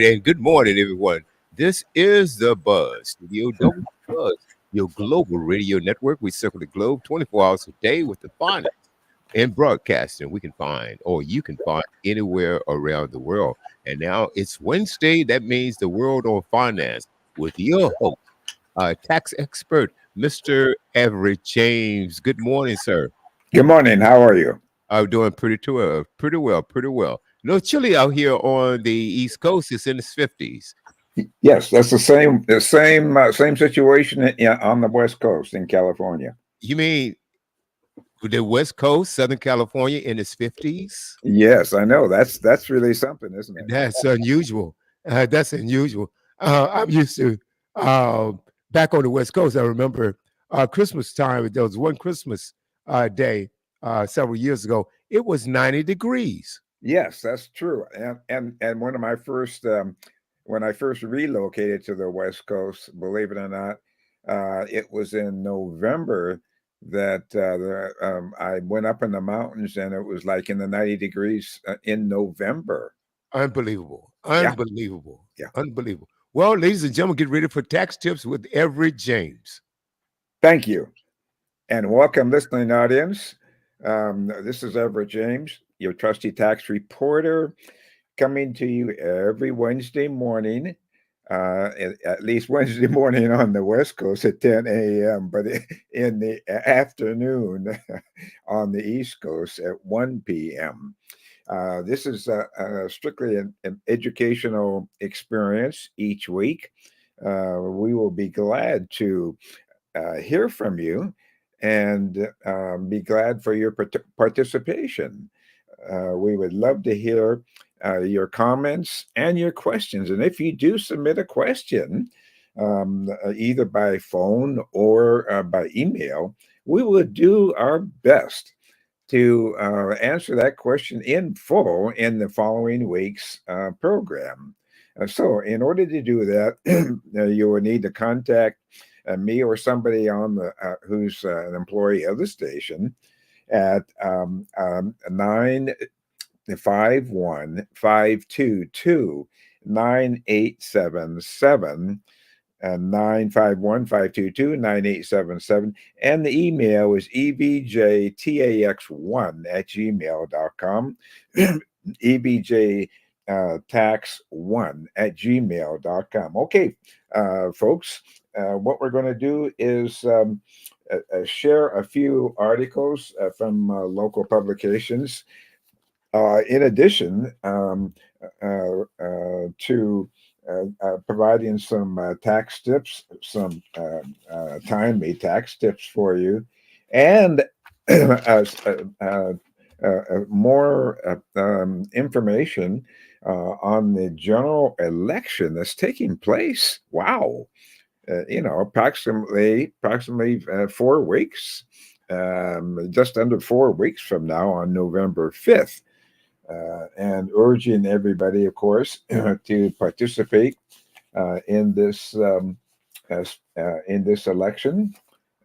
And good morning, everyone. This is the Buzz Studio W Buzz, your global radio network. We circle the globe 24 hours a day with the finest in broadcasting we can find, or you can find anywhere around the world. And now it's Wednesday. That means the world on finance with your host, tax expert, Mr. Everett James. Good morning, sir. Good morning. How are you? I'm doing pretty well, pretty well, pretty well. No chilly out here on the East Coast. It's in the 50s. Yes, that's the same situation on the West Coast in California. You mean the West Coast, Southern California in its 50s? Yes, I know. That's really something, isn't it? That's unusual. That's unusual. I'm used to uh, back on the West Coast. I remember Christmas time. There was one Christmas day several years ago. It was 90 degrees. Yes, that's true. And one of my first when I first relocated to the West Coast, believe it or not, it was in November that I went up in the mountains, and it was like in the 90 degrees in November. Unbelievable. Yeah, Unbelievable. yeah. Unbelievable. Well, ladies and gentlemen, get ready for tax tips with Everett James. Thank you. And welcome, listening audience. This is Everett James, your trusty tax reporter, coming to you every Wednesday morning, at least Wednesday morning on the West Coast at 10 a.m., but in the afternoon on the East Coast at 1 p.m. This is strictly an educational experience each week. We will be glad to hear from you and be glad for your participation. We would love to hear your comments and your questions. And if you do submit a question, either by phone or by email, we will do our best to answer that question in full in the following week's program. So, in order to do that, you will need to contact me or somebody on the who's an employee of the station at 951-522-9877 and 951-522-9877. And the email is ebjtax1 at gmail.com. ebj tax1 at gmail.com. Okay, folks, what we're going to do is share a few articles from local publications. In addition to providing some tax tips, some timely tax tips for you, and more information on the general election that's taking place. Wow. Approximately 4 weeks, just under 4 weeks from now on November 5th. And urging everybody, of course, to participate in this election,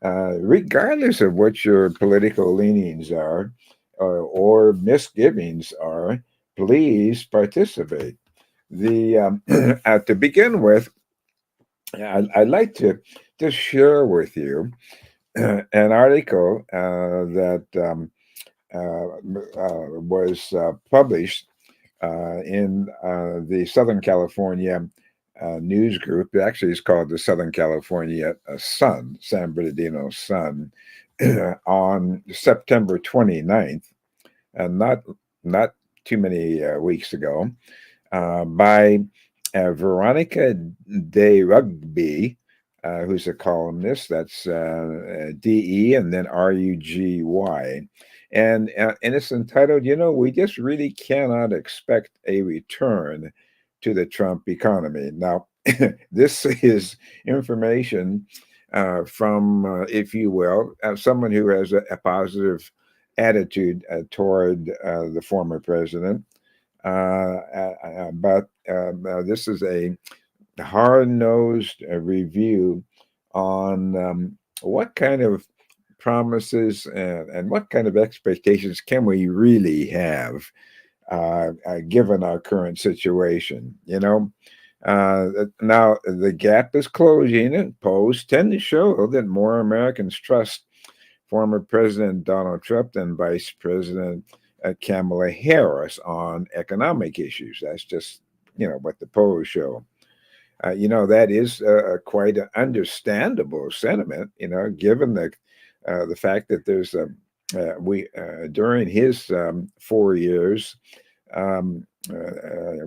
regardless of what your political leanings are or misgivings are. Please participate. The To begin with, I'd like to just share with you an article that was published in the Southern California news group. It actually is called the Southern California Sun, San Bernardino Sun, on September 29th, and not too many weeks ago, by Veronica De Rugby, who's a columnist. That's DE and then RUGY. And it's entitled, we just really cannot expect a return to the Trump economy. Now, this is information from, if you will, someone who has a positive attitude toward the former president. But this is a hard-nosed review on what kind of promises and what kind of expectations can we really have given our current situation. Now the gap is closing, and polls tend to show that more Americans trust former President Donald Trump than Vice President Kamala Harris on economic issues. That's just what the polls show. That is quite an understandable sentiment. Given the fact that there's we during his 4 years,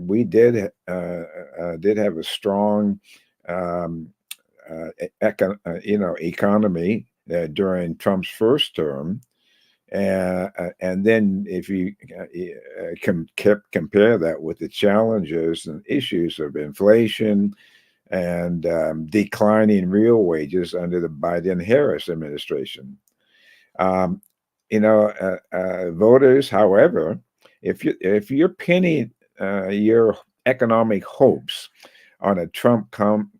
we did have a strong um, economy during Trump's first term. And then if you compare that with the challenges and issues of inflation and declining real wages under the Biden-Harris administration, um, voters, however, if you're pinning your economic hopes on a Trump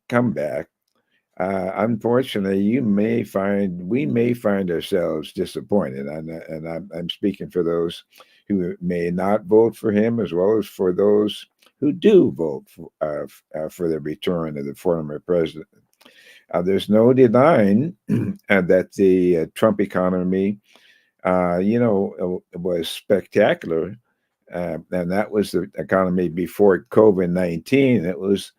comeback, unfortunately, we may find ourselves disappointed, and I'm speaking for those who may not vote for him, as well as for those who do vote for the return of the former president. There's no denying that the Trump economy, was spectacular, and that was the economy before COVID-19.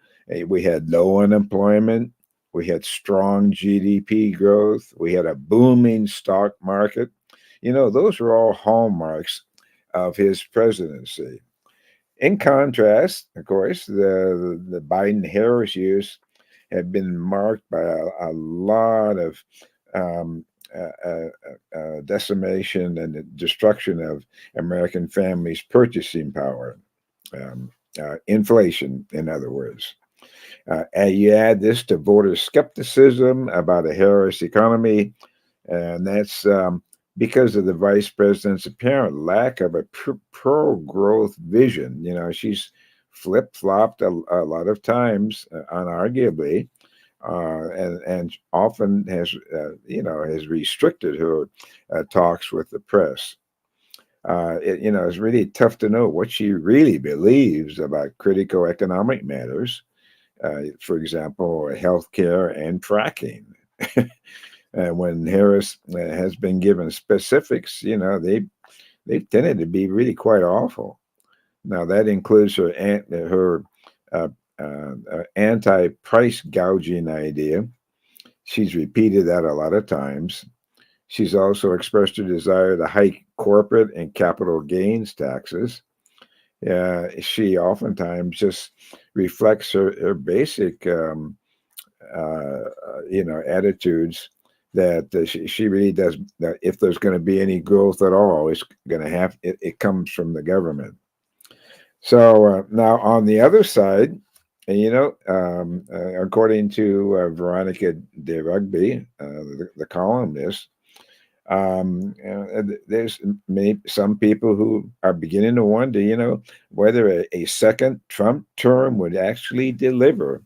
We had low unemployment. We had strong GDP growth. We had a booming stock market. Those are all hallmarks of his presidency. In contrast, of course, the Biden-Harris years have been marked by a lot of um, decimation and the destruction of American families' purchasing power, inflation, in other words. And you add this to voter skepticism about a Harris economy, and that's because of the vice president's apparent lack of a pro-growth vision. She's flip-flopped a lot of times, unarguably, and often has restricted her talks with the press. It's really tough to know what she really believes about critical economic matters, for example, healthcare and fracking. And when Harris has been given specifics, they've tended to be really quite awful. Now that includes her anti-price gouging idea. She's repeated that a lot of times. She's also expressed her desire to hike corporate and capital gains taxes. She oftentimes just reflects her basic, attitudes that she really does. That if there's going to be any growth at all, it's going to it comes from the government. So now on the other side, according to Veronica de Rugby, the columnist, there's some people who are beginning to wonder, whether a second Trump term would actually deliver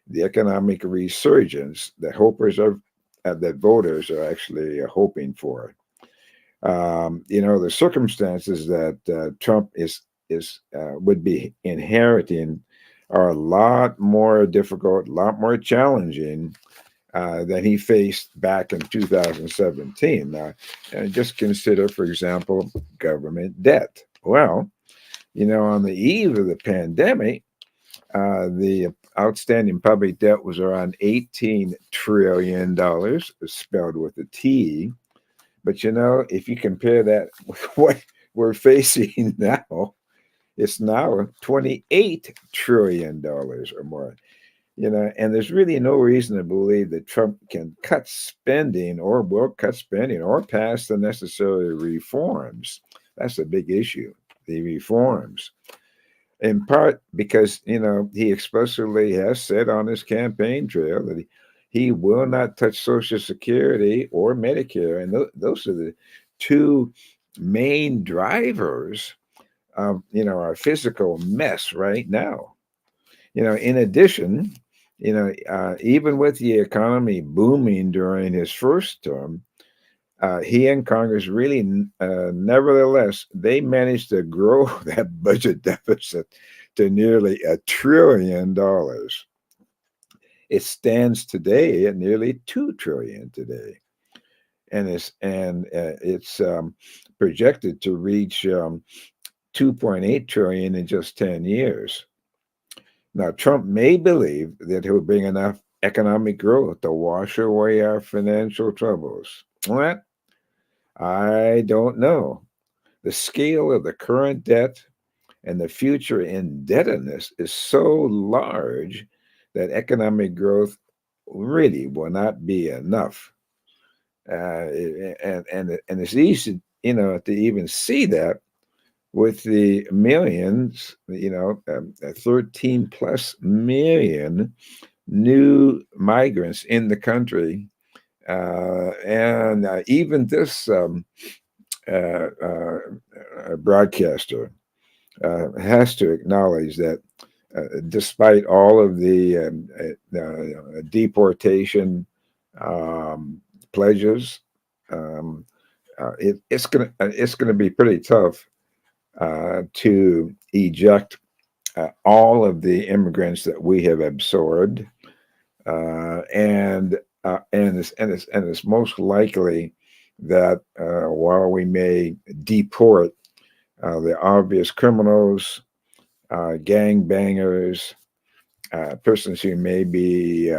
the economic resurgence that that voters are actually hoping for. The circumstances that Trump would be inheriting are a lot more difficult, a lot more challenging than he faced back in 2017. Now, just consider, for example, government debt. Well, on the eve of the pandemic, the outstanding public debt was around $18 trillion, spelled with a T. But, if you compare that with what we're facing now, it's now $28 trillion or more. And there's really no reason to believe that Trump can cut spending or will cut spending or pass the necessary reforms. That's a big issue, the reforms. In part because, he explicitly has said on his campaign trail that he will not touch Social Security or Medicare. And those are the two main drivers of, our physical mess right now. In addition, even with the economy booming during his first term, he and Congress really, nevertheless, they managed to grow that budget deficit to nearly $1 trillion. It stands today at nearly $2 trillion today, and it's projected to reach 2.8 trillion in just 10 years. Now, Trump may believe that he'll bring enough economic growth to wash away our financial troubles. What? I don't know. The scale of the current debt and the future indebtedness is so large that economic growth really will not be enough. And it's easy, to even see that with the millions, 13 plus million new migrants in the country. And even this broadcaster has to acknowledge that despite all of the deportation pledges, it's gonna be pretty tough to eject all of the immigrants that we have absorbed, and it's most likely that while we may deport the obvious criminals, gang bangers, persons who may be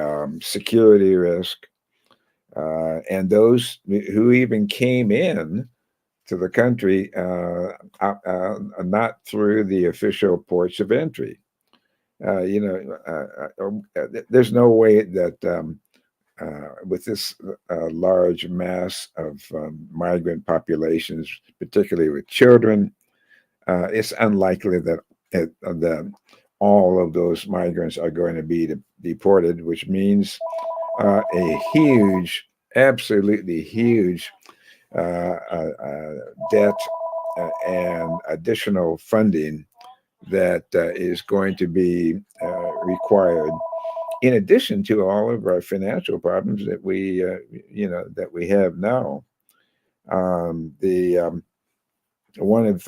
security risk, and those who even came in to the country not through the official ports of entry. There's no way that with this large mass of migrant populations, particularly with children, it's unlikely that all of those migrants are going to be deported, which means a huge, absolutely huge debt and additional funding that is going to be required, in addition to all of our financial problems that we have now. The One of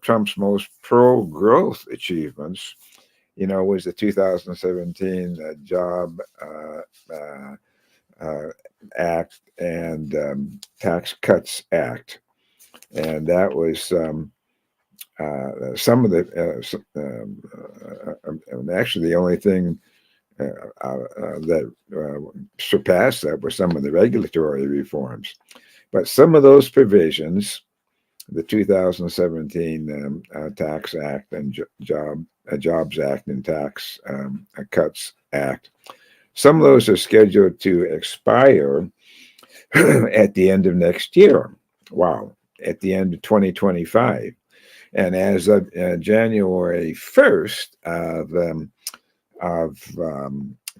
Trump's most pro-growth achievements, was the 2017 Job Act and Tax Cuts Act, and that was some of actually the only thing that surpassed that were some of the regulatory reforms. But some of those provisions, the 2017 Tax Act and Jobs Act and Tax Cuts Act, some of those are scheduled to expire at the end of next year. Wow, at the end of 2025. And as of January 1st of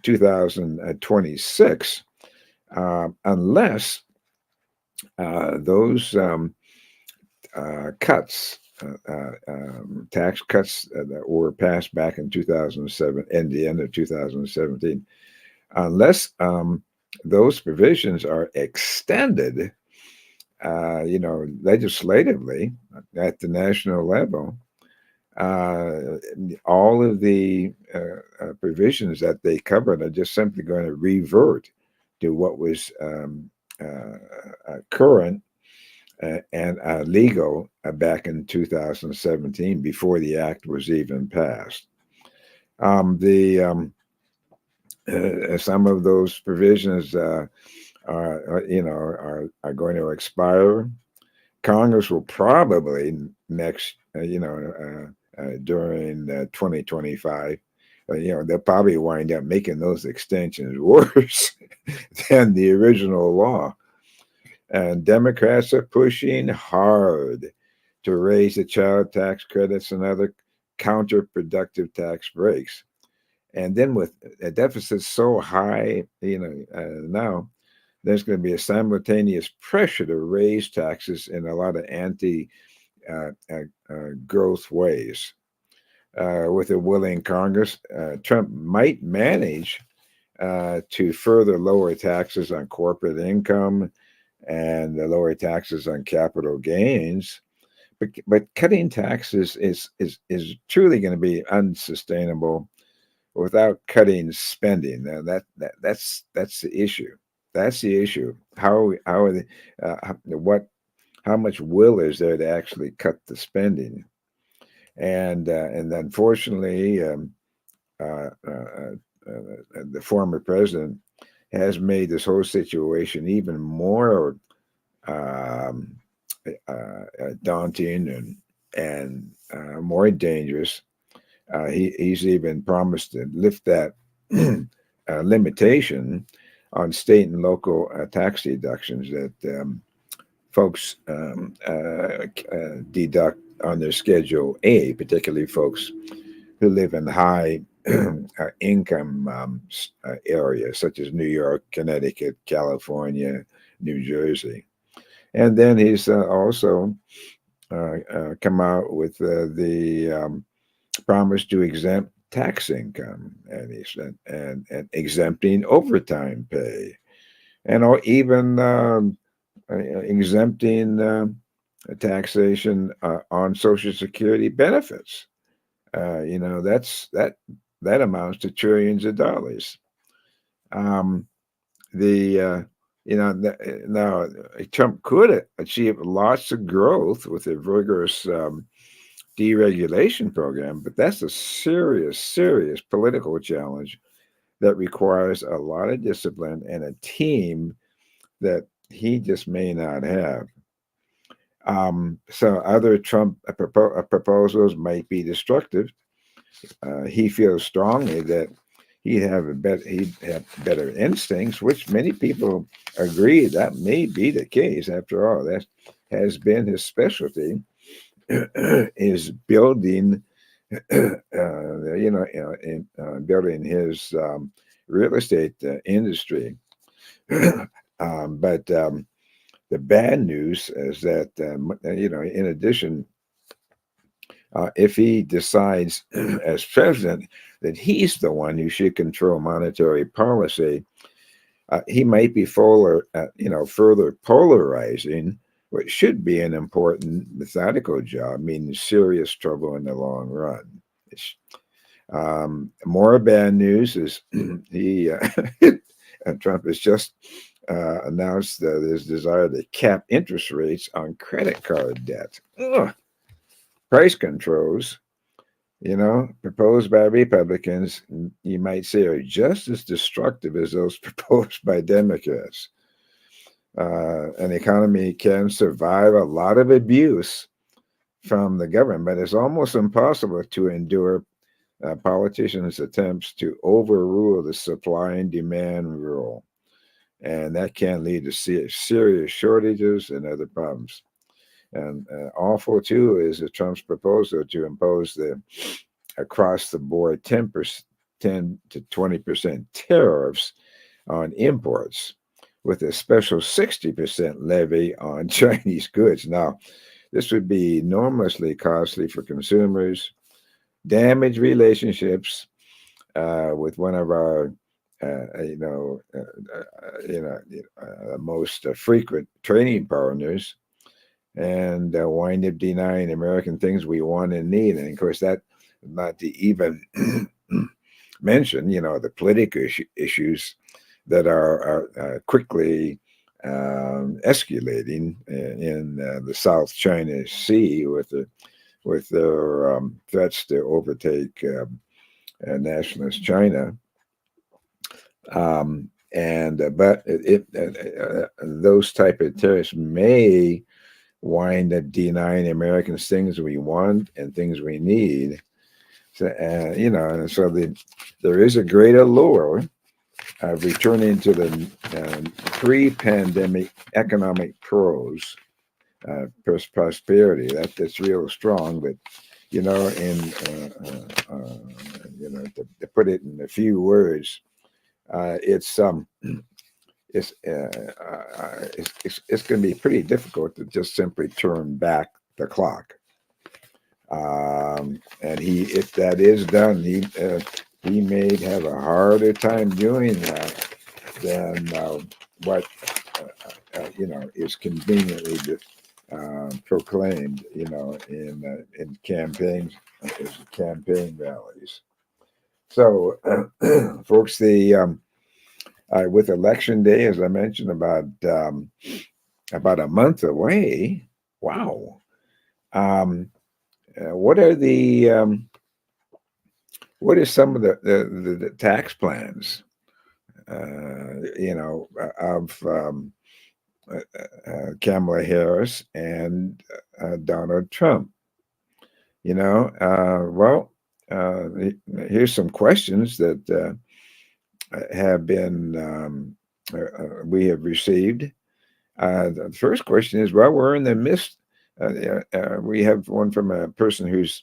2026, unless those cuts, tax cuts that were passed back in 2007 and the end of 2017, unless those provisions are extended, legislatively at the national level, all of the provisions that they covered are just simply going to revert to what was current and legal back in 2017 before the act was even passed. Some of those provisions are going to expire. Congress will probably next, during 2025, they'll probably wind up making those extensions worse than the original law. And Democrats are pushing hard to raise the child tax credits and other counterproductive tax breaks. And then with a deficit so high, now there's going to be a simultaneous pressure to raise taxes in a lot of anti-growth ways. With a willing Congress, Trump might manage to further lower taxes on corporate income and the lower taxes on capital gains. But cutting taxes is truly going to be unsustainable without cutting spending. Now that's the issue. That's the issue. How are they, how much will is there to actually cut the spending? And unfortunately, the former president has made this whole situation even more um, daunting and more dangerous. He's even promised to lift that limitation on state and local tax deductions that folks deduct on their Schedule A, particularly folks who live in high income areas such as New York, Connecticut, California, New Jersey. And then he's also come out with the promise to exempt tax income, and and exempting overtime pay, and even exempting taxation on Social Security benefits. That amounts to trillions of dollars. Um, the Now Trump could achieve lots of growth with a rigorous deregulation program, but that's a serious political challenge that requires a lot of discipline and a team that he just may not have. So other Trump proposals might be destructive. He feels strongly that he'd have better instincts, which many people agree that may be the case. After all, that has been his specialty, is building, building his real estate industry. But the bad news is that, in addition, if he decides as president that he's the one who should control monetary policy, he might be further polarizing what should be an important methodical job, meaning serious trouble in the long run. More bad news is Trump has just announced his desire to cap interest rates on credit card debt. Ugh. Price controls, proposed by Republicans, you might say, are just as destructive as those proposed by Democrats. An economy can survive a lot of abuse from the government, but it's almost impossible to endure politicians' attempts to overrule the supply and demand rule. And that can lead to serious shortages and other problems. And awful, too, is Trump's proposal to impose the across-the-board 10 to 20% tariffs on imports, with a special 60% levy on Chinese goods. Now, this would be enormously costly for consumers, damage relationships with one of our, most frequent trading partners, and wind up denying American things we want and need. And of course, that not to even mention, the political issues that are quickly escalating in the South China Sea with their threats to overtake nationalist China. But those type of tariffs may wind up denying Americans things we want and things we need. So, and so there is a great allure of returning to the pre-pandemic economic prose, prosperity. That's real strong, but to put it in a few words, it's going to be pretty difficult to just simply turn back the clock. And if that is done, he may have a harder time doing that than what is conveniently proclaimed, in campaigns, as campaign rallies. So, folks, the with election day, as I mentioned, about a month away. Wow. What are what are some of the tax plans, of Kamala Harris and Donald Trump? Well, here's some questions that have been we have received. The first question is, well, we're in the midst. We have one from a person who's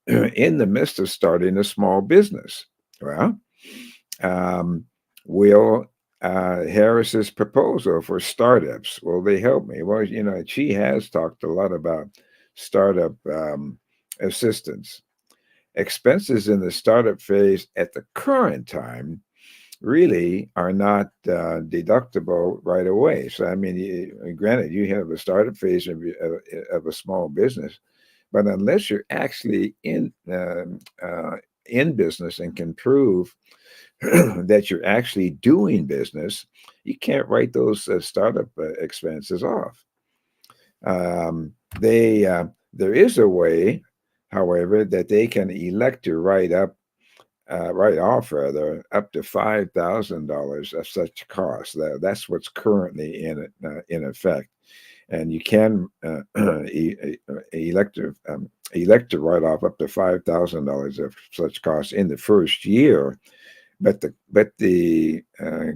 in the midst of starting a small business. Well, will Harris's proposal for startups, will they help me? Well, she has talked a lot about startup assistance. Expenses in the startup phase at the current time really are not deductible right away. So, I mean, granted, you have a startup phase of a small business, but unless you're actually in business and can prove that you're actually doing business, you can't write those startup expenses off. There is a way, however, that they can elect to write off rather up to $5,000 of such costs. That's what's currently in effect, and you can elect to write off up to $5,000 of such costs in the first year. But the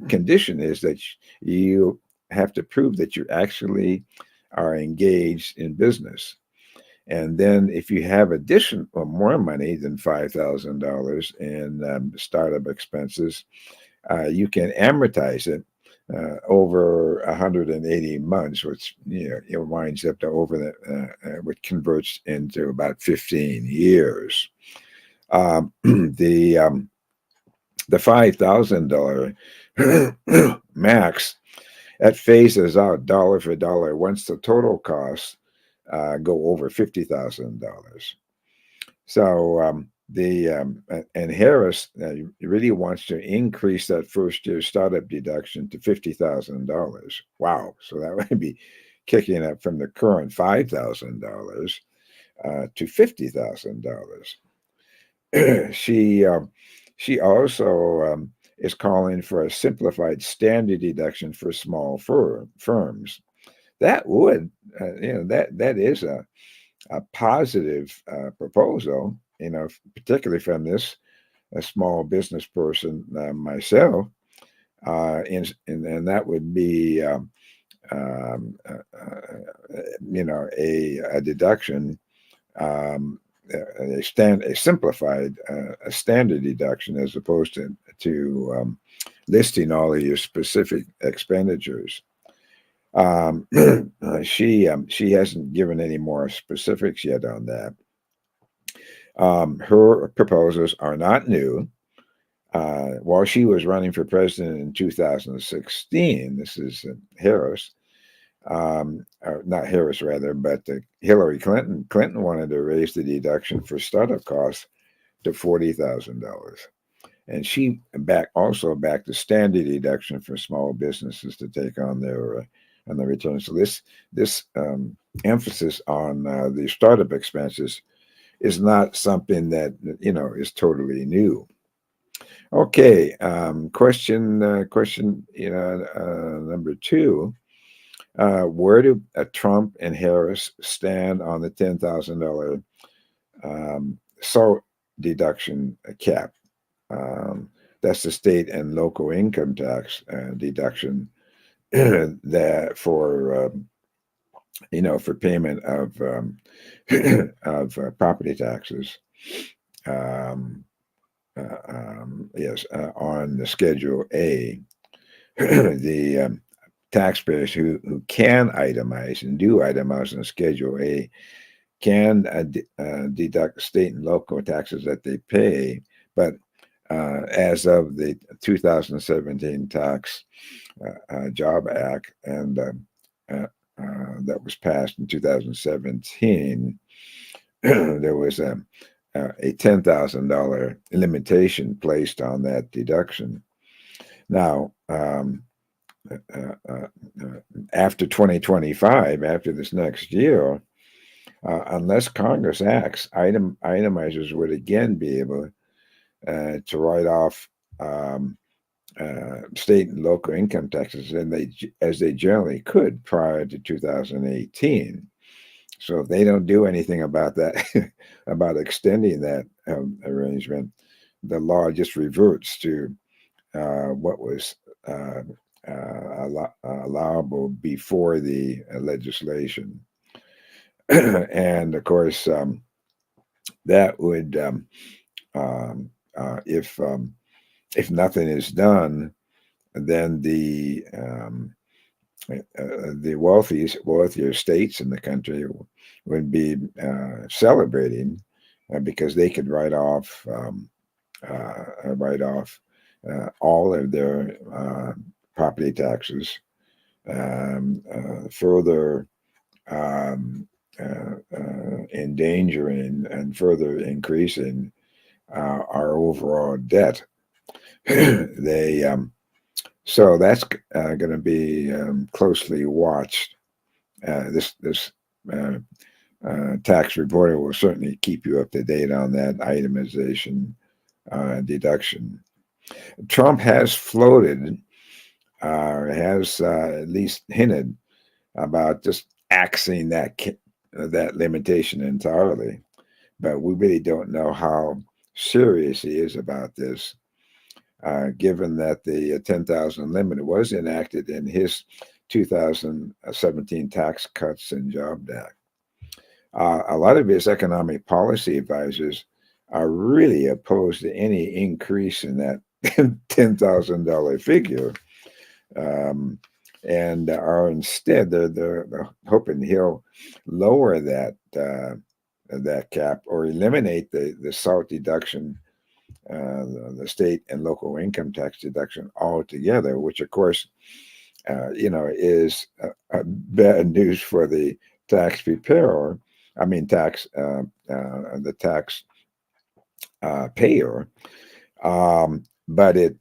condition is that you have to prove that you actually are engaged in business. And then if you have additional or more money than $5,000 in startup expenses, you can amortize it over 180 months, which it winds up to which converts into about 15 years. The $5,000 max, that phases out dollar for dollar once the total costs go over $50,000. So and Harris really wants to increase that first year startup deduction to $50,000. Wow! So that would be kicking up from the current $5,000 to $50,000. She also is calling for a simplified standard deduction for small firms. That would, that is a positive proposal, particularly from a small business person myself, and that would be, a deduction, a simplified a standard deduction as opposed to listing all of your specific expenditures. She hasn't given any more specifics yet on that. Her proposals are not new. While she was running for president in 2016, this is Harris, or not Harris rather, but Hillary Clinton. Clinton wanted to raise the deduction for startup costs to $40,000. And she also backed the standard deduction for small businesses to take on their return. So this emphasis on the startup expenses is not something that is totally new. Okay, question number 2. Where do Trump and Harris stand on the $10,000 SALT deduction cap? That's the state and local income tax deduction that for payment of property taxes. Yes, on the Schedule A, the taxpayers who can itemize and do itemize on Schedule A can deduct state and local taxes that they pay, but as of the 2017 Tax Job Act and that was passed in 2017, there was a $10,000 limitation placed on that deduction. Now, after 2025, after this next year, unless Congress acts, itemizers would again be able to write off state and local income taxes, and as they generally could prior to 2018. So if they don't do anything about that, about extending that arrangement, the law just reverts to what was allowable before the legislation. And of course, that would, if nothing is done, then the wealthier states in the country would be celebrating because they could write off all of their property taxes, further endangering and further increasing our overall debt. So that's going to be closely watched. This tax reporter will certainly keep you up to date on that itemization deduction. Trump has floated, has at least hinted about just axing that limitation entirely, but we really don't know how serious he is about this. Given that the 10,000 limit was enacted in his 2017 Tax Cuts and Jobs Act. A lot of his economic policy advisors are really opposed to any increase in that $10,000 figure, and are instead they're hoping he'll lower that cap or eliminate the SALT deduction, the state and local income tax deduction altogether, which of course, is bad news for the tax preparer. I mean, the tax payer. But it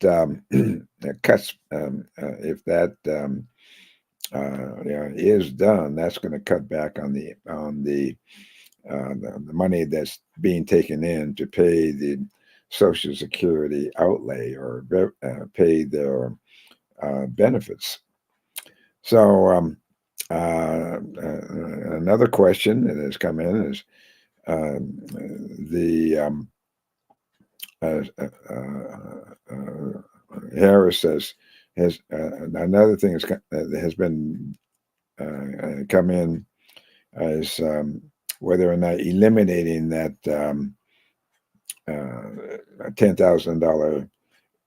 cuts, if that is done, that's going to cut back on the money that's being taken in to pay the Social Security outlay or pay their benefits. So another question that has come in is Harris has another thing that has been come in is whether or not eliminating that $10,000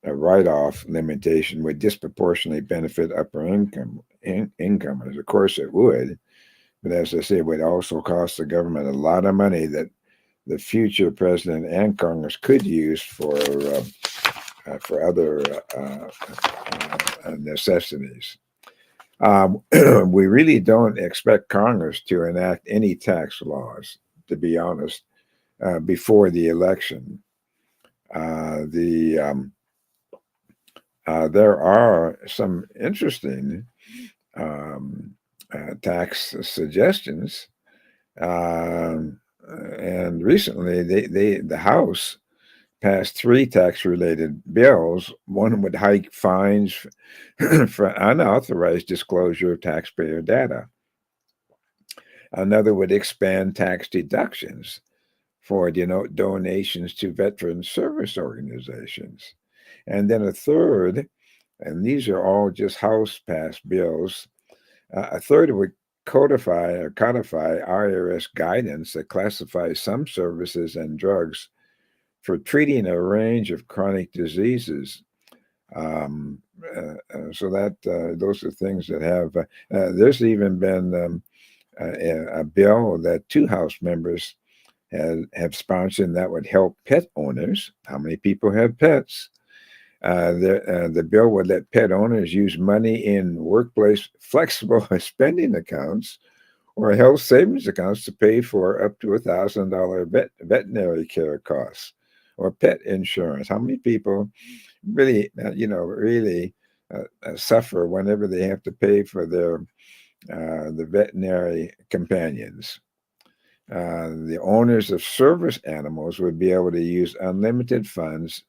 write-off limitation would disproportionately benefit upper incomers. Of course, it would, but as I say, it would also cost the government a lot of money that the future president and Congress could use for other necessities. We really don't expect Congress to enact any tax laws, to be honest, before the election. There are some interesting tax suggestions, and recently the House passed 3 tax-related bills. One would hike fines for unauthorized disclosure of taxpayer data. Another would expand tax deductions for donations to veteran service organizations. And then a third, and these are all just House-passed bills, a third would codify IRS guidance that classifies some services and drugs for treating a range of chronic diseases. So that those are things that have, there's even been a bill that 2 House members have sponsored that would help pet owners. How many people have pets? The bill would let pet owners use money in workplace flexible spending accounts or health savings accounts to pay for up to $1,000 veterinary care costs or pet insurance. How many people really, really suffer whenever they have to pay for the veterinary companions? The owners of service animals would be able to use unlimited funds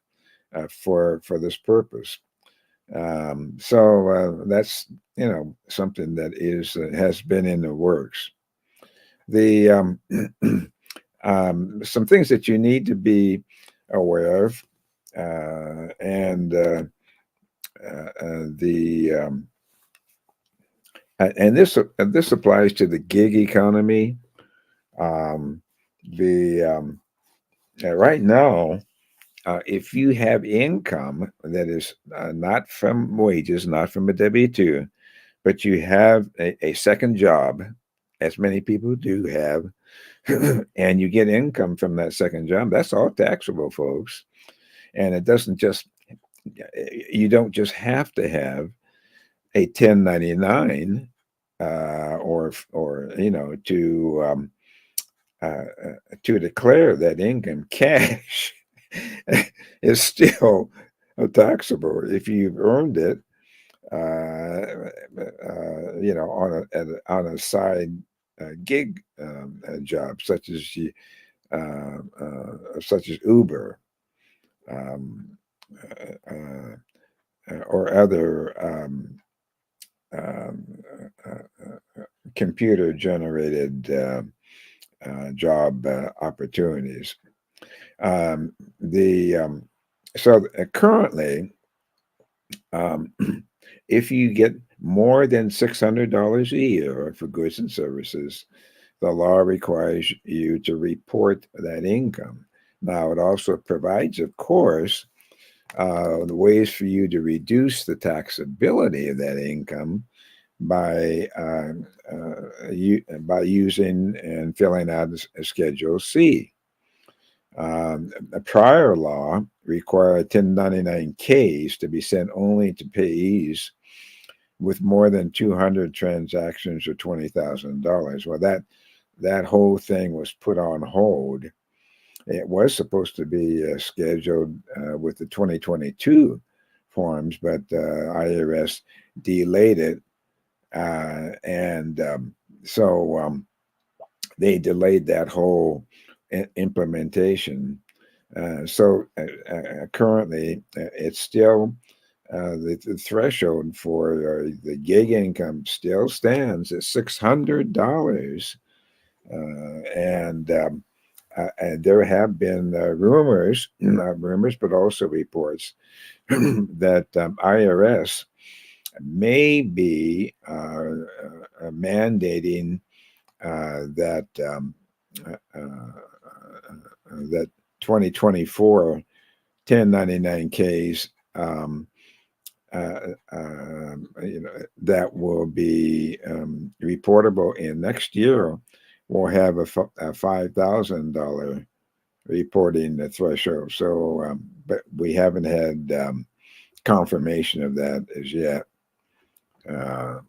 for this purpose. So that's something that is has been in the works. The some things that you need to be aware of, and the and this applies to the gig economy. Um, the Right now, if you have income that is not from wages, not from a W-2, but you have a second job, as many people do have, and you get income from that second job, that's all taxable, folks. And it doesn't just, you don't just have to have a 1099 or to declare that income. Cash is still taxable if you've earned it, on a side gig job, such as Uber, um, or other um, computer generated job opportunities. The So currently, if you get more than $600 a year for goods and services, the law requires you to report that income. Now, it also provides, of course, the ways for you to reduce the taxability of that income by by using and filling out a Schedule C. A prior law required 1099-Ks to be sent only to payees with more than 200 transactions or $20,000. Well, that whole thing was put on hold. It was supposed to be scheduled with the 2022 forms, but IRS delayed it, and so they delayed that whole implementation. Currently, it's still the threshold for the gig income still stands at $600, and there have been rumors, not rumors, but also reports that IRS may be mandating that that 2024 1099-Ks, that will be reportable in next year will have a $5,000 reporting threshold. So, but we haven't had confirmation of that as yet. I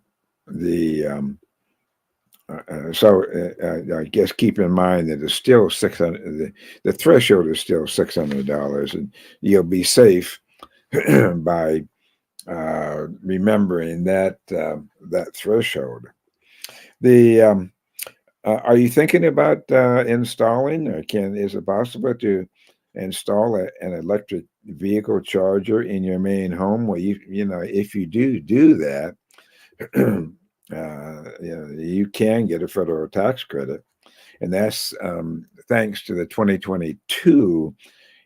guess keep in mind that it's still 600. The threshold is still $600, and you'll be safe by remembering that threshold. Are you thinking about installing, or is it possible to install an electric vehicle charger in your main home? Well, if you do that, you can get a federal tax credit, and that's thanks to the 2022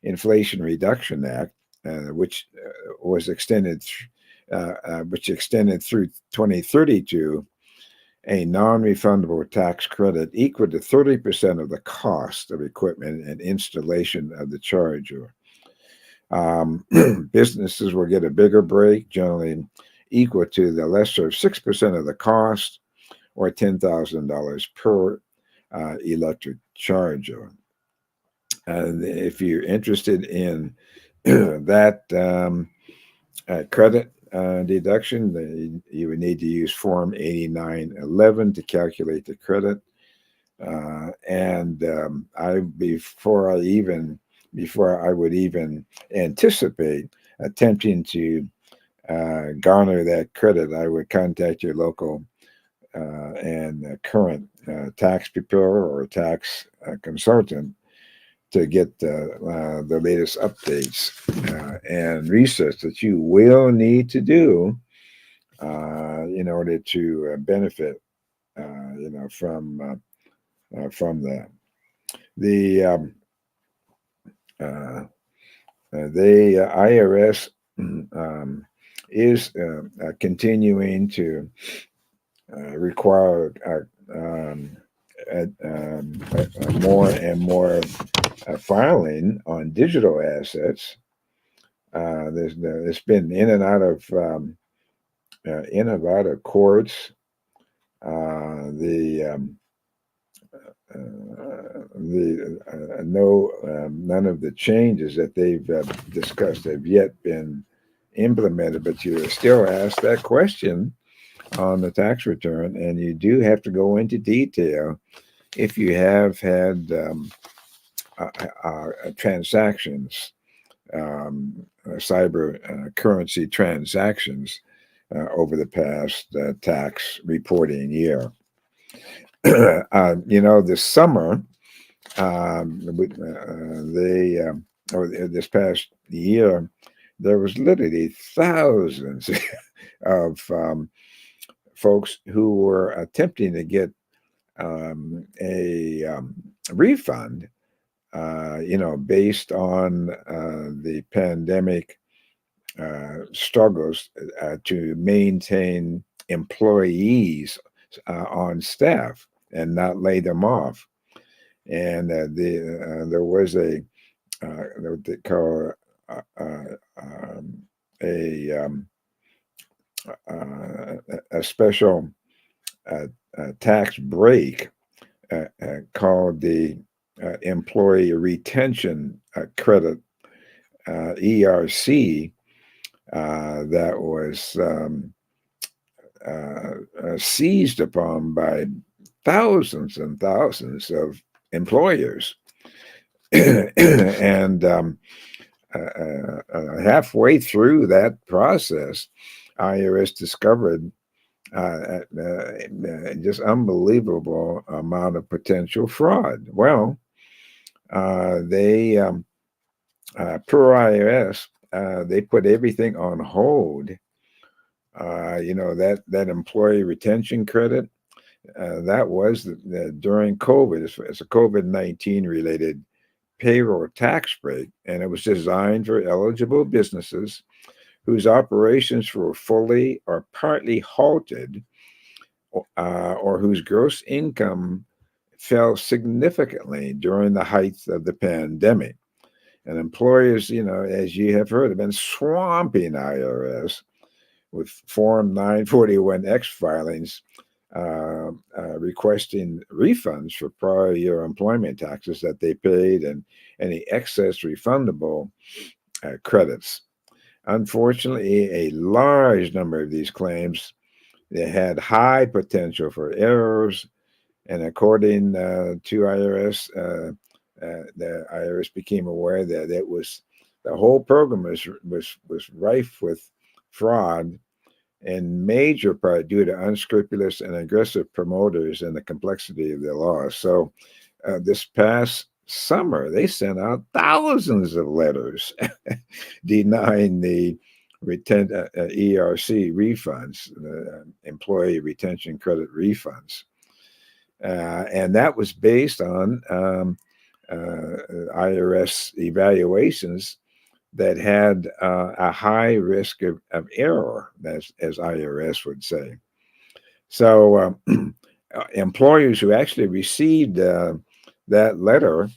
Inflation Reduction Act, which extended through 2032, a non-refundable tax credit equal to 30% of the cost of equipment and installation of the charger. Businesses will get a bigger break, generally equal to the lesser of 6% of the cost, or $10,000 per electric charger. And if you're interested in that, credit deduction, you would need to use Form 8911 to calculate the credit. And before I would even anticipate attempting to garner that credit, I would contact your local and current tax preparer or tax consultant to get the latest updates and research that you will need to do in order to benefit, from that. The IRS is continuing to require more and more filing on digital assets. There's been in and out of courts. None of the changes that they've discussed have yet been implemented, but you're still asked that question on the tax return, and you do have to go into detail if you have had transactions, cyber currency transactions over the past tax reporting year. This summer, this past year, there was literally thousands of folks who were attempting to get a refund, based on the pandemic struggles to maintain employees on staff and not lay them off. And there was what they call a special tax break called the Employee Retention Credit, ERC, that was seized upon by thousands and thousands of employers. And halfway through that process, IRS discovered just unbelievable amount of potential fraud. Well, they per IRS, they put everything on hold. That employee retention credit, that was during COVID. It's a COVID-19 related payroll tax break, and it was designed for eligible businesses whose operations were fully or partly halted, or whose gross income fell significantly during the height of the pandemic. And employers, as you have heard, have been swamping IRS with Form 941X filings, requesting refunds for prior year employment taxes that they paid and any excess refundable credits. Unfortunately, a large number of these claims, they had high potential for errors, and according to IRS, the IRS became aware that the whole program was rife with fraud, in major part due to unscrupulous and aggressive promoters and the complexity of the law. So this past summer, they sent out thousands of letters denying the ERC refunds, employee retention credit refunds. And that was based on IRS evaluations that had a high risk of error, as IRS would say. So employers who actually received that letter,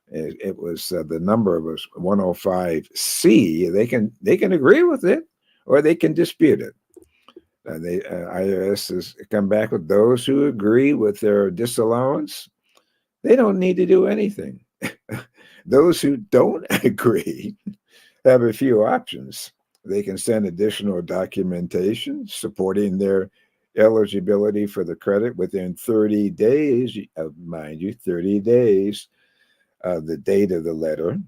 it was the number was 105C. They can agree with it, or they can dispute it. IRS has come back with those who agree with their disallowance. They don't need to do anything. Those who don't agree have a few options. They can send additional documentation supporting their eligibility for the credit within 30 days, mind you, 30 days of the date of the letter.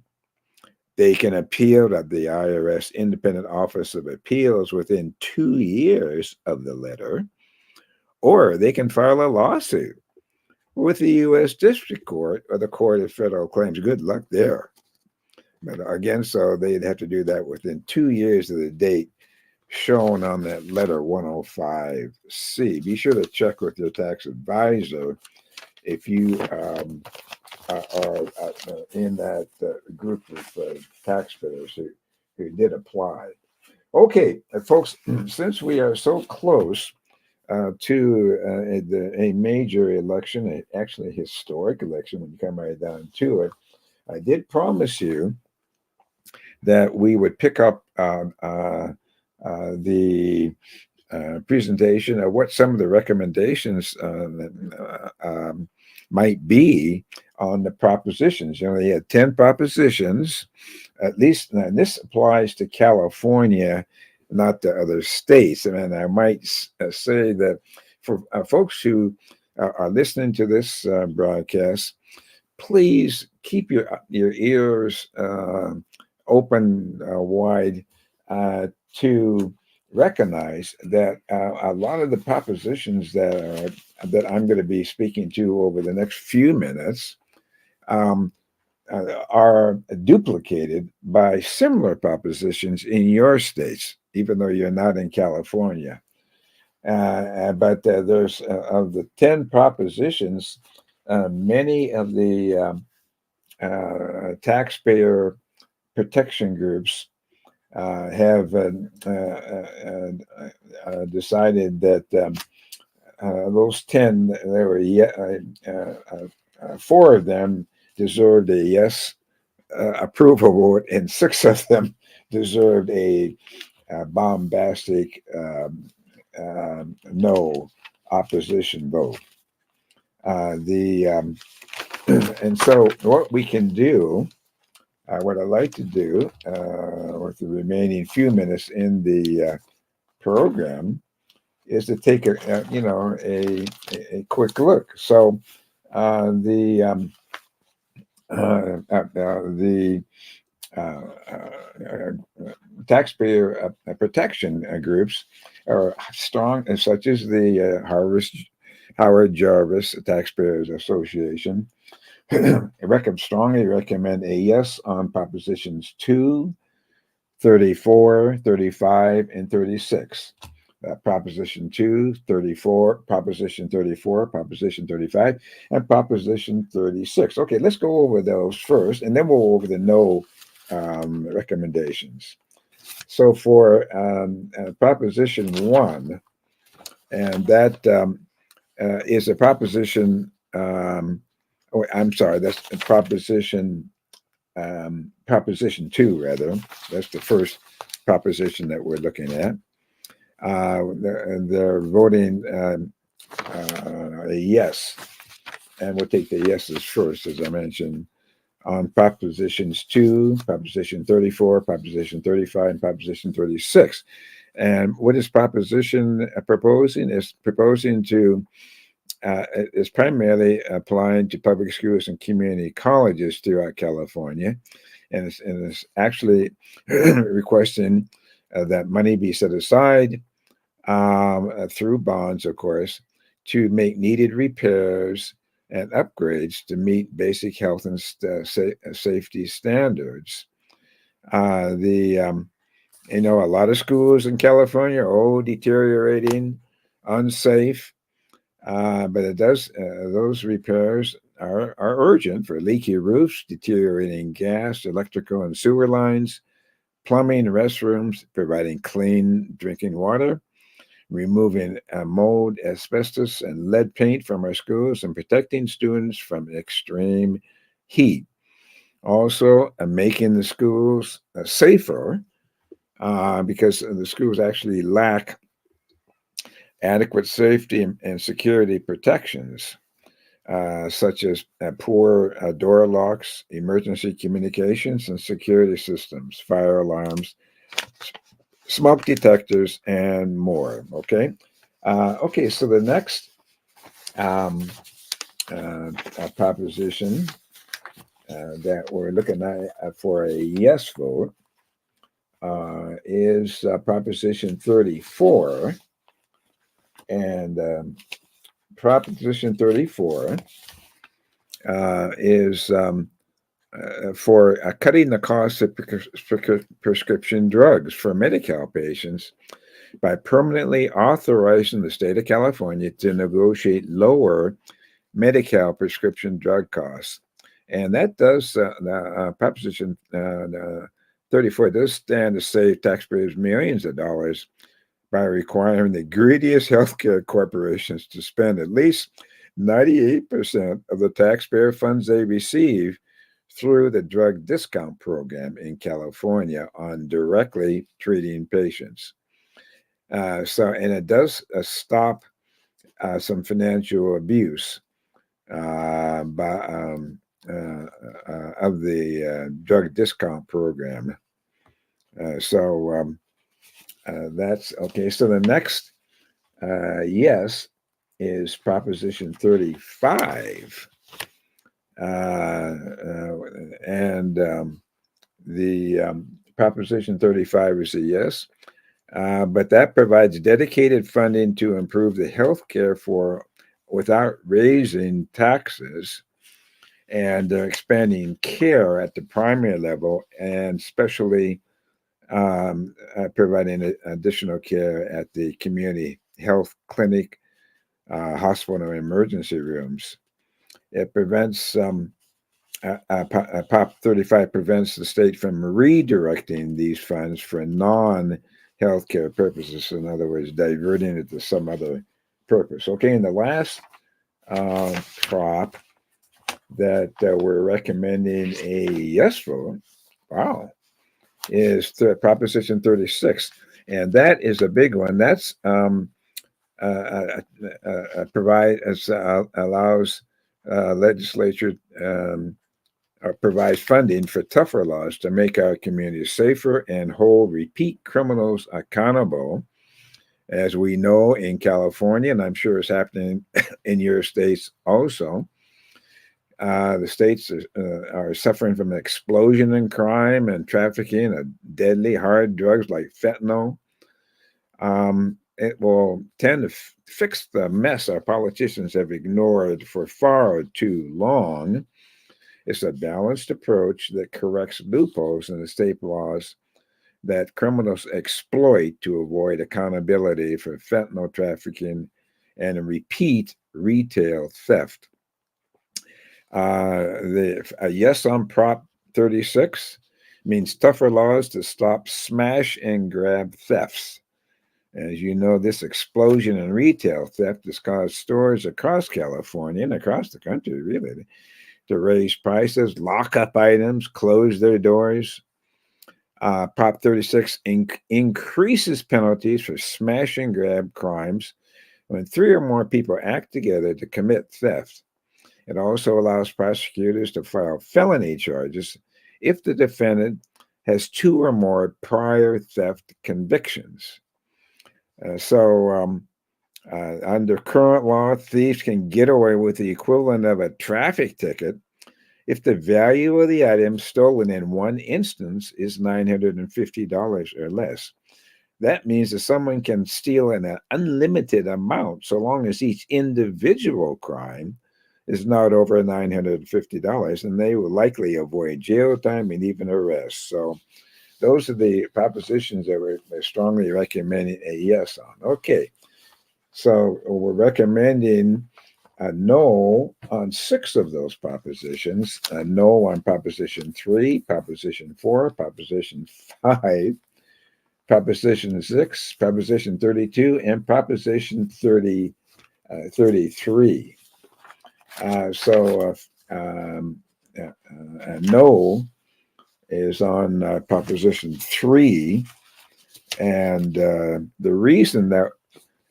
They can appeal to the IRS Independent Office of Appeals within 2 years of the letter, or they can file a lawsuit with the U.S. District Court or the Court of Federal Claims. Good luck there. But again, so they'd have to do that within 2 years of the date shown on that letter 105C. Be sure to check with your tax advisor if you are in that group of taxpayers who did apply. Okay, folks, since we are so close to a major election, actually a historic election when you come right down to it, I did promise you that we would pick up the presentation of what some of the recommendations might be on the propositions. You know, they had 10 propositions, at least, and this applies to California, not to other states. And I might say that for folks who are listening to this broadcast, please keep your ears open wide to recognize that a lot of the propositions that I'm going to be speaking to over the next few minutes are duplicated by similar propositions in your states, even though you're not in California. But there's of the 10 propositions, many of the taxpayer protection groups have decided that those 10, there were 4 of them deserved a yes approval vote, and 6 of them deserved a bombastic no opposition vote. And so what we can do, what I'd like to do with the remaining few minutes in the program is to take a quick look. So the taxpayer protection groups are strong, such as the Howard Jarvis Taxpayers Association. Strongly recommend a yes on propositions 2, 34, 35, and 36. Proposition 2, 34, Proposition 34, Proposition 35, and Proposition 36. Okay, let's go over those first, and then we'll go over the no recommendations. So for Proposition 1, and that is a proposition, I'm sorry, that's Proposition 2, rather. That's the first proposition that we're looking at. They're voting a yes, and we'll take the yeses first, as I mentioned, on Propositions 2, Proposition 34, Proposition 35, and Proposition 36. And what is Proposition proposing? Is proposing to is primarily applying to public schools and community colleges throughout California, and it's actually requesting that money be set aside through bonds, of course, to make needed repairs and upgrades to meet basic health and safety standards. A lot of schools in California are deteriorating, unsafe. But it does, those repairs are urgent for leaky roofs, deteriorating gas, electrical, and sewer lines, plumbing, restrooms, providing clean drinking water, removing mold, asbestos, and lead paint from our schools, and protecting students from extreme heat. Also, making the schools safer because the schools actually lack adequate safety and security protections, such as poor door locks, emergency communications, and security systems, fire alarms, smoke detectors, and more. Okay. Okay. So the next um, proposition that we're looking at for a yes vote is Proposition 34. And Proposition 34 is for cutting the cost of prescription drugs for Medi-Cal patients by permanently authorizing the state of California to negotiate lower Medi-Cal prescription drug costs. And that does, Proposition 34 does stand to save taxpayers millions of dollars by requiring the greediest healthcare corporations to spend at least 98% of the taxpayer funds they receive through the drug discount program in California on directly treating patients. And it does stop some financial abuse of the drug discount program. That's okay. So the next yes is Proposition 35. And the Proposition 35 is a yes. But that provides dedicated funding to improve the health care without raising taxes and expanding care at the primary level, and especially providing additional care at the community health clinic, hospital, and emergency rooms. It prevents Prop 35 prevents the state from redirecting these funds for non-healthcare purposes. In other words, diverting it to some other purpose. Okay, and the last prop that we're recommending a yes vote, wow, is Proposition 36, and that is a big one. That's allows legislature provides funding for tougher laws to make our communities safer and hold repeat criminals accountable. As we know in California, and I'm sure it's happening in your states also, the states are suffering from an explosion in crime and trafficking of deadly hard drugs like fentanyl. It will tend to fix the mess our politicians have ignored for far too long. It's a balanced approach that corrects loopholes in the state laws that criminals exploit to avoid accountability for fentanyl trafficking and repeat retail theft. A yes on Prop 36 means tougher laws to stop smash and grab thefts. As you know, this explosion in retail theft has caused stores across California and across the country, really, to raise prices, lock up items, close their doors. Prop 36 increases penalties for smash and grab crimes when 3 or more people act together to commit theft. It also allows prosecutors to file felony charges if the defendant has 2 or more prior theft convictions. Under current law, thieves can get away with the equivalent of a traffic ticket if the value of the item stolen in one instance is $950 or less. That means that someone can steal an unlimited amount so long as each individual crime is not over $950, and they will likely avoid jail time and even arrest. So those are the propositions that we're strongly recommending a yes on. Okay, so we're recommending a no on 6 of those propositions, a no on Proposition 3, Proposition 4, Proposition 5, Proposition 6, Proposition 32, and Proposition 33. No is on Proposition 3, and the reason that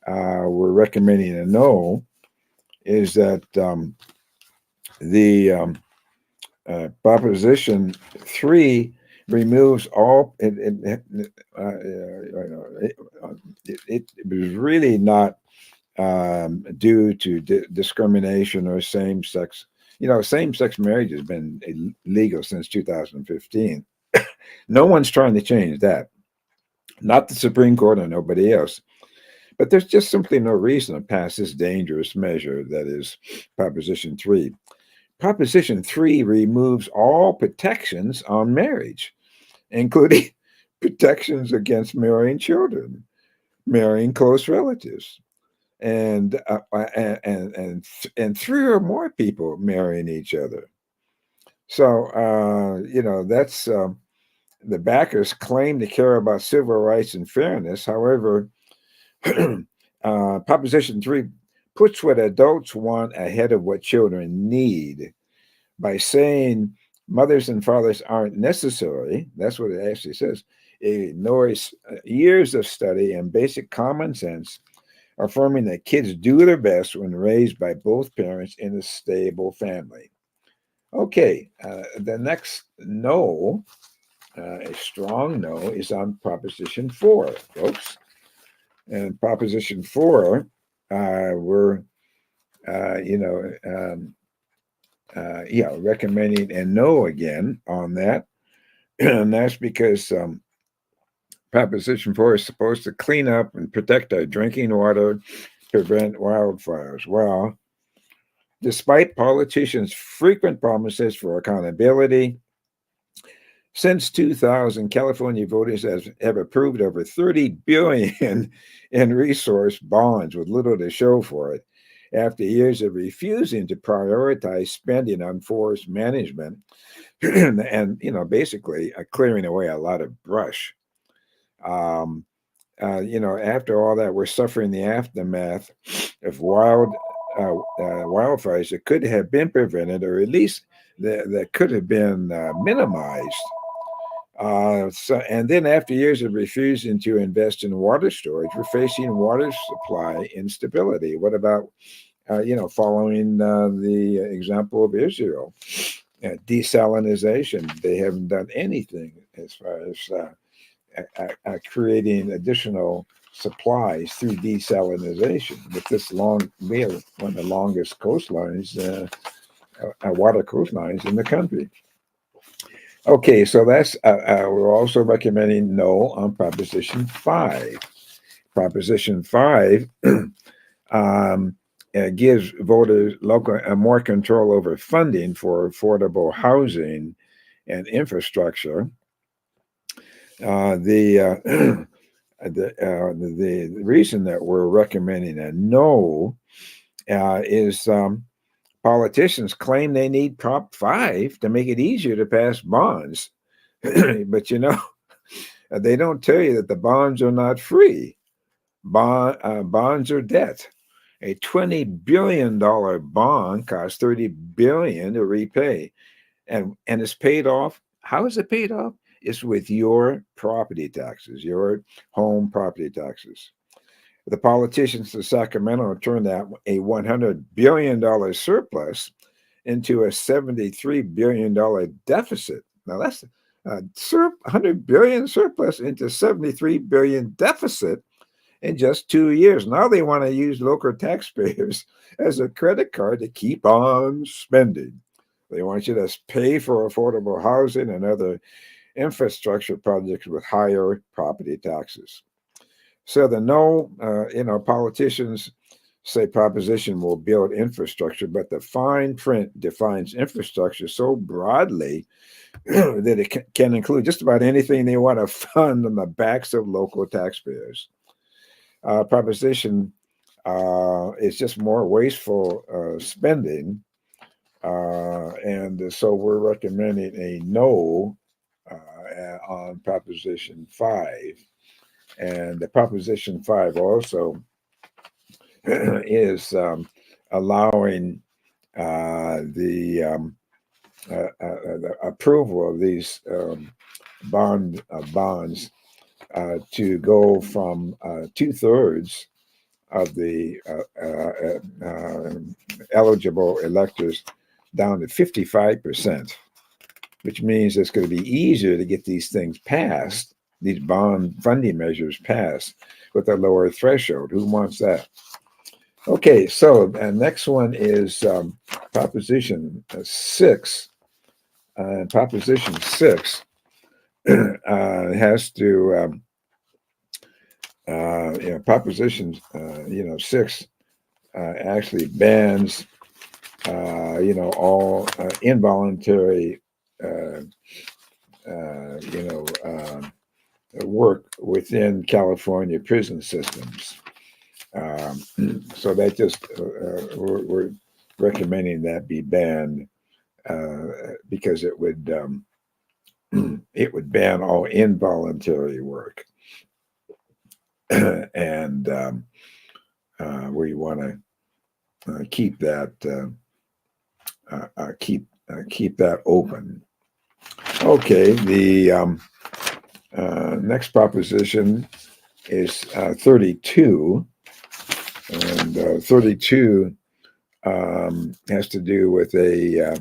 we're recommending a no is that the Proposition 3 removes all. It was really not due to discrimination or same sex. Same sex marriage has been illegal since 2015. No one's trying to change that. Not the Supreme Court or nobody else. But there's just simply no reason to pass this dangerous measure that is Proposition 3. Proposition 3 removes all protections on marriage, including protections against marrying children, marrying close relatives, and three or more people marrying each other. So that's the backers claim to care about civil rights and fairness. However, Proposition 3 puts what adults want ahead of what children need by saying mothers and fathers aren't necessary. That's what it actually says. It ignores years of study and basic common sense, affirming that kids do their best when raised by both parents in a stable family. Okay, the next no, a strong no, is on Proposition 4, folks. And Proposition 4, we're, recommending a no again on that. And that's because Proposition 4 is supposed to clean up and protect our drinking water, prevent wildfires. Well, despite politicians' frequent promises for accountability, since 2000, California voters have approved over $30 billion in resource bonds with little to show for it, after years of refusing to prioritize spending on forest management and basically clearing away a lot of brush. After all that, we're suffering the aftermath of wildfires that could have been prevented, or at least that could have been minimized. And then after years of refusing to invest in water storage, we're facing water supply instability. What about, following the example of Israel, desalinization? They haven't done anything as far as creating additional supplies through desalinization. With this we have one of the longest coastlines, water coastlines in the country. Okay, so that's we're also recommending no on Proposition 5. Proposition 5 gives voters more control over funding for affordable housing and infrastructure. The reason that we're recommending a no is politicians claim they need Prop 5 to make it easier to pass bonds. But they don't tell you that the bonds are not free. Bonds are debt. A $20 billion bond costs $30 billion to repay. And it's paid off. How is it paid off? It's with your property taxes, your home property taxes. The politicians of Sacramento turned that a $100 billion surplus into a $73 billion deficit. Now that's a $100 billion surplus into $73 billion deficit in just 2 years. Now they want to use local taxpayers as a credit card to keep on spending. They want you to pay for affordable housing and other infrastructure projects with higher property taxes. So the no, politicians say proposition will build infrastructure, but the fine print defines infrastructure so broadly that it can include just about anything they want to fund on the backs of local taxpayers. Proposition is just more wasteful spending, and so we're recommending a no on Proposition 5. And the Proposition 5 also is allowing the approval of these bonds to go from 2/3 of the eligible electors down to 55%. which means it's going to be easier to get these things passed, these bond funding measures passed with a lower threshold. Who wants that? Okay, so next one is Proposition 6. Proposition 6 has to, Proposition, 6 actually bans, all involuntary, work within California prison systems. So that just we're recommending that be banned because it would it would ban all involuntary work, and we want to keep that keep that open. Okay, the next proposition is 32, and 32 has to do with a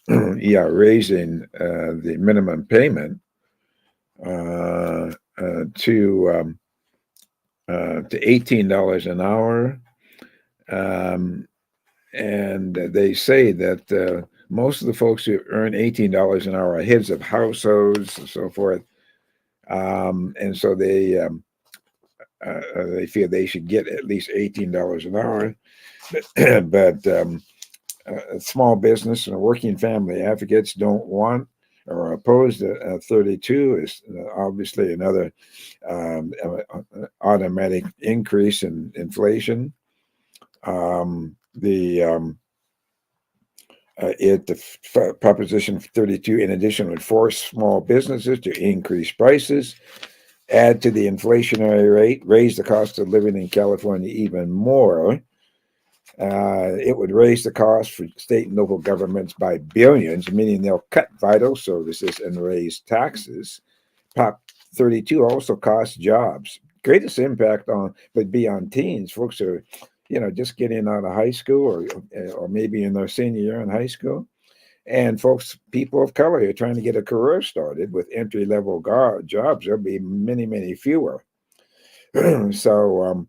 raising the minimum payment to $18 an hour, and they say that most of the folks who earn $18 an hour are heads of households and so forth, and so they feel they should get at least $18 an hour, but small business and working family advocates don't want or are opposed to 32 is obviously another automatic increase in inflation. Proposition 32, in addition, would force small businesses to increase prices, add to the inflationary rate, raise the cost of living in California even more. It would raise the cost for state and local governments by billions, meaning they'll cut vital services and raise taxes. Prop 32 also costs jobs. Greatest impact would be on teens, folks who are, just getting out of high school or maybe in their senior year in high school, and people of color who are trying to get a career started with entry-level jobs. There'll be many, many fewer. So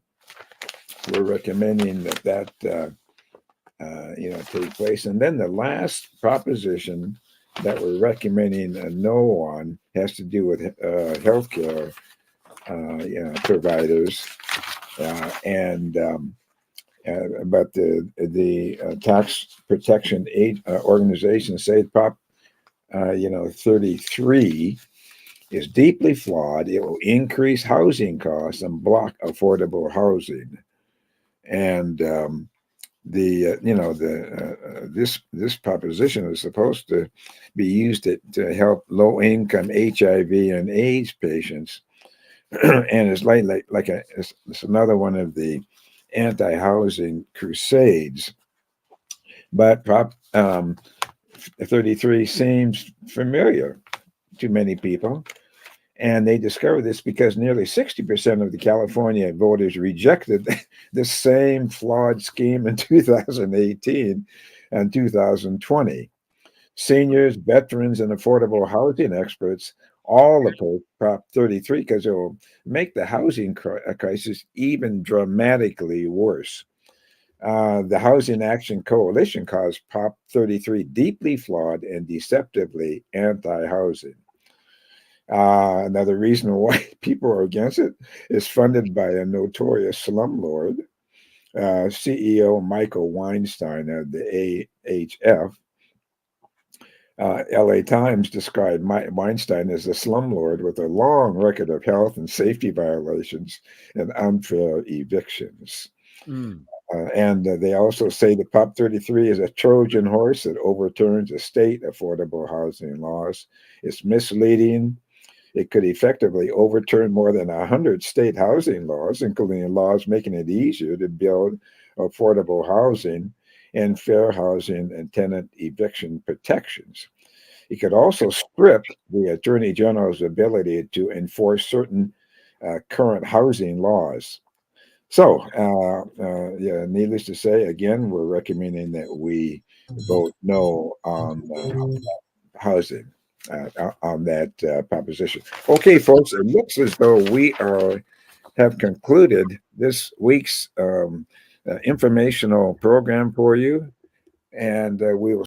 we're recommending that take place. And then the last proposition that we're recommending a no on has to do with healthcare providers, but the tax protection aid organizations say Prop 33 is deeply flawed. It will increase housing costs and block affordable housing. And this proposition is supposed to be used to help low-income HIV and AIDS patients, and it's it's another one of the anti-housing crusades. But Prop 33 seems familiar to many people. And they discovered this because nearly 60% of the California voters rejected the same flawed scheme in 2018 and 2020. Seniors, veterans, and affordable housing experts all oppose Prop 33 because it will make the housing crisis even dramatically worse. The Housing Action Coalition calls Prop 33 deeply flawed and deceptively anti-housing. Another reason why people are against it is funded by a notorious slumlord, CEO Michael Weinstein of the AHF. LA Times described Weinstein as a slumlord with a long record of health and safety violations and unfair evictions. And they also say that Prop 33 is a Trojan horse that overturns the state affordable housing laws. It's misleading. It could effectively overturn more than 100 state housing laws, including laws making it easier to build affordable housing and fair housing and tenant eviction protections. It could also strip the Attorney General's ability to enforce certain current housing laws. So, needless to say, again, we're recommending that we vote no on housing. on that proposition. Okay, folks, it looks as though we have concluded this week's informational program for you, and we will